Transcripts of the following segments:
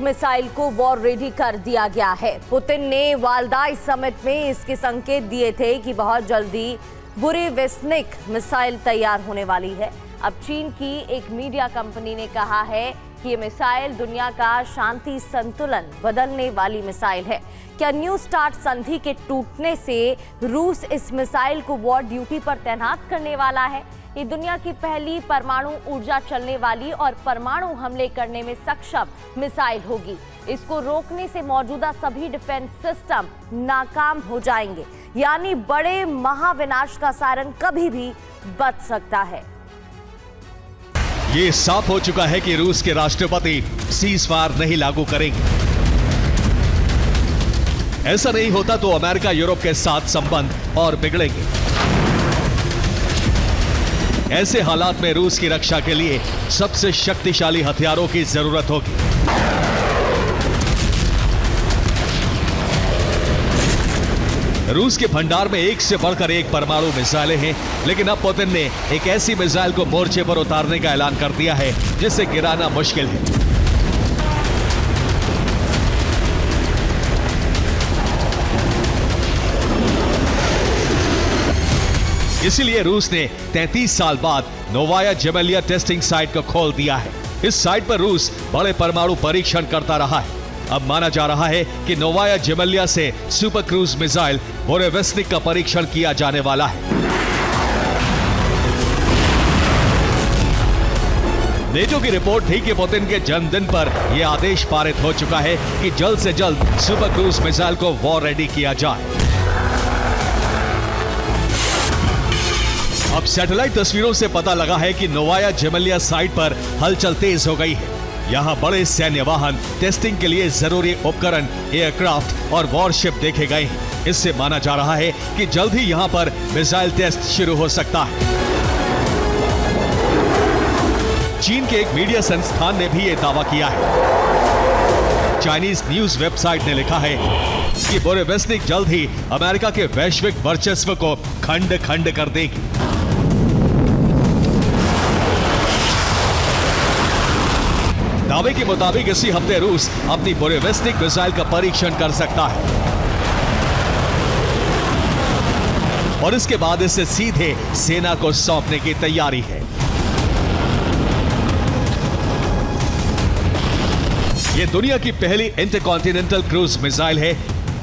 Missile को war ready कर दिया गया है। पुतिन ने वालदाई समिट में इसके संकेत दिए थे कि बहुत जल्दी बुरेविस्निक मिसाइल तैयार होने वाली है। अब चीन की एक मीडिया कंपनी ने कहा है कि ये मिसाइल दुनिया का शांति संतुलन बदलने वाली मिसाइल है। क्या न्यू स्टार्ट संधि के टूटने से रूस इस मिसाइल को वॉर ड्यूटी पर तैनात करने वाला है? ये दुनिया की पहली परमाणु ऊर्जा चलने वाली और परमाणु हमले करने में सक्षम मिसाइल होगी। इसको रोकने से मौजूदा सभी डिफेंस सिस्टम नाकाम हो जाएंगे, यानी बड़े महाविनाश का सायरन कभी भी बच सकता है। ये साफ हो चुका है कि रूस के राष्ट्रपति सीज़फायर नहीं लागू करेंगे। ऐसा नहीं होता तो अमेरिका यूरोप के साथ संबंध और बिगड़ेंगे। ऐसे हालात में रूस की रक्षा के लिए सबसे शक्तिशाली हथियारों की जरूरत होगी। रूस के भंडार में एक से बढ़कर एक परमाणु मिसाइलें हैं, लेकिन अब पुतिन ने एक ऐसी मिसाइल को मोर्चे पर उतारने का ऐलान कर दिया है जिसे गिराना मुश्किल है। इसीलिए रूस ने 33 साल बाद नोवाया जेमेलिया टेस्टिंग साइट को खोल दिया है। इस साइट पर रूस बड़े परमाणु परीक्षण करता रहा है। अब माना जा रहा है कि नोवाया जेमेलिया से सुपर क्रूज मिसाइल बुरेविस्निक का परीक्षण किया जाने वाला है। नेटो की रिपोर्ट थी कि पुतिन के जन्मदिन पर यह आदेश पारित हो चुका है कि जल्द से जल्द सुपर क्रूज मिसाइल को वॉर रेडी किया जाए। अब सैटेलाइट तस्वीरों से पता लगा है कि नोवाया जेमेलिया साइट पर हलचल तेज हो गई है। यहां बड़े सैन्य वाहन, टेस्टिंग के लिए जरूरी उपकरण, एयरक्राफ्ट और वॉरशिप देखे गए हैं। इससे माना जा रहा है कि जल्द ही यहां पर मिसाइल टेस्ट शुरू हो सकता है। चीन के एक मीडिया संस्थान ने भी यह दावा किया है। चाइनीज न्यूज वेबसाइट ने लिखा है कि बुरेविस्निक जल्द ही अमेरिका के वैश्विक वर्चस्व को खंड खंड कर देगी। दावे के मुताबिक इसी हफ्ते रूस अपनी बुरेविस्निक मिसाइल का परीक्षण कर सकता है और इसके बाद इसे सीधे सेना को सौंपने की तैयारी है। यह दुनिया की पहली इंटरकॉन्टिनेंटल क्रूज मिसाइल है।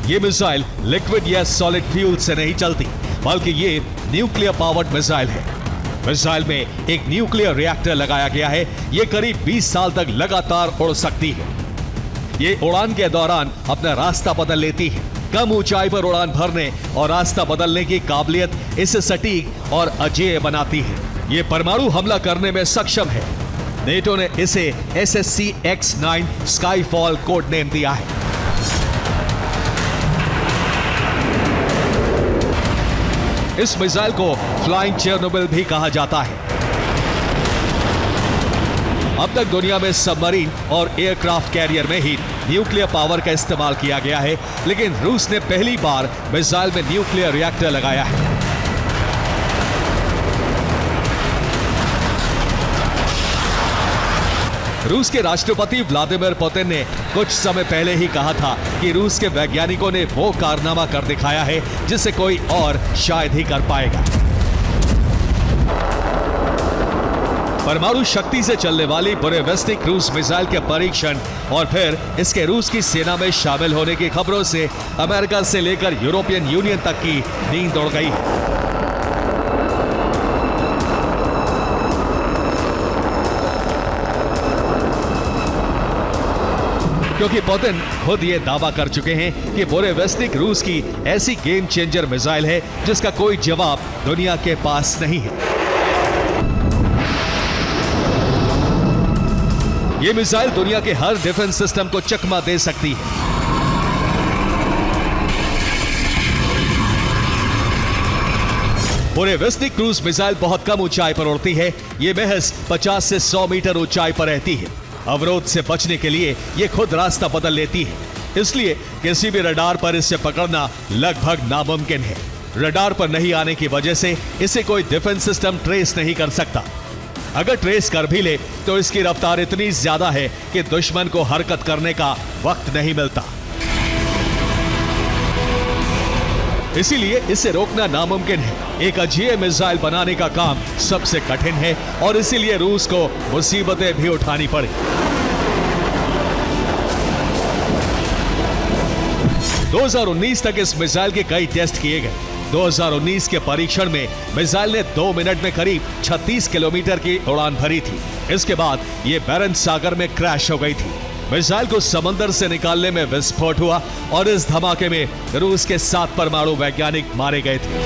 यह मिसाइल लिक्विड या सॉलिड फ्यूल से नहीं चलती, बल्कि यह न्यूक्लियर पावर्ड मिसाइल है। मिसाइल में एक न्यूक्लियर रिएक्टर लगाया गया है। यह करीब 20 साल तक लगातार उड़ सकती है। यह उड़ान के दौरान अपना रास्ता बदल लेती है। कम ऊंचाई पर उड़ान भरने और रास्ता बदलने की काबिलियत इसे सटीक और अजेय बनाती है। यह परमाणु हमला करने में सक्षम है। नेटो ने इसे SSC-X9 स्काईफॉल कोड नेम दिया है। इस मिसाइल को फ्लाइंग चेरनोबिल भी कहा जाता है। अब तक दुनिया में सबमरीन और एयरक्राफ्ट कैरियर में ही न्यूक्लियर पावर का इस्तेमाल किया गया है, लेकिन रूस ने पहली बार मिसाइल में न्यूक्लियर रिएक्टर लगाया है। रूस के राष्ट्रपति व्लादिमीर पुतिन ने कुछ समय पहले ही कहा था कि रूस के वैज्ञानिकों ने वो कारनामा कर दिखाया है जिसे कोई और शायद ही कर पाएगा। परमाणु शक्ति से चलने वाली बुरेविस्निक क्रूज मिसाइल के परीक्षण और फिर इसके रूस की सेना में शामिल होने की खबरों से अमेरिका से लेकर यूरोपियन यूनियन तक की नींद उड़ गई है। क्योंकि पुतिन खुद ये दावा कर चुके हैं कि बुरेविस्निक रूस की ऐसी गेम चेंजर मिसाइल है जिसका कोई जवाब दुनिया के पास नहीं है। ये मिसाइल दुनिया के हर डिफेंस सिस्टम को चकमा दे सकती है। बुरेविस्निक क्रूज मिसाइल बहुत कम ऊंचाई पर उड़ती है। ये महज 50 से 100 मीटर ऊंचाई पर रहती है। अवरोध से बचने के लिए यह खुद रास्ता बदल लेती है, इसलिए किसी भी रडार पर इसे पकड़ना लगभग नामुमकिन है। रडार पर नहीं आने की वजह से इसे कोई डिफेंस सिस्टम ट्रेस नहीं कर सकता। अगर ट्रेस कर भी ले तो इसकी रफ्तार इतनी ज्यादा है कि दुश्मन को हरकत करने का वक्त नहीं मिलता। इसीलिए इसे रोकना नामुमकिन है। एक अजीब मिसाइल बनाने का काम सबसे कठिन है और इसीलिए रूस को मुसीबतें भी उठानी पड़ी। – 2019 तक इस मिसाइल के कई टेस्ट किए गए। 2019 के परीक्षण में मिसाइल ने 2 मिनट में करीब 36 किलोमीटर की उड़ान भरी थी। इसके बाद ये बैरेंट सागर में क्रैश हो गई थी। मिसाइल को समंदर से निकालने में विस्फोट हुआ और इस धमाके में रूस के 7 परमाणु वैज्ञानिक मारे गए थे।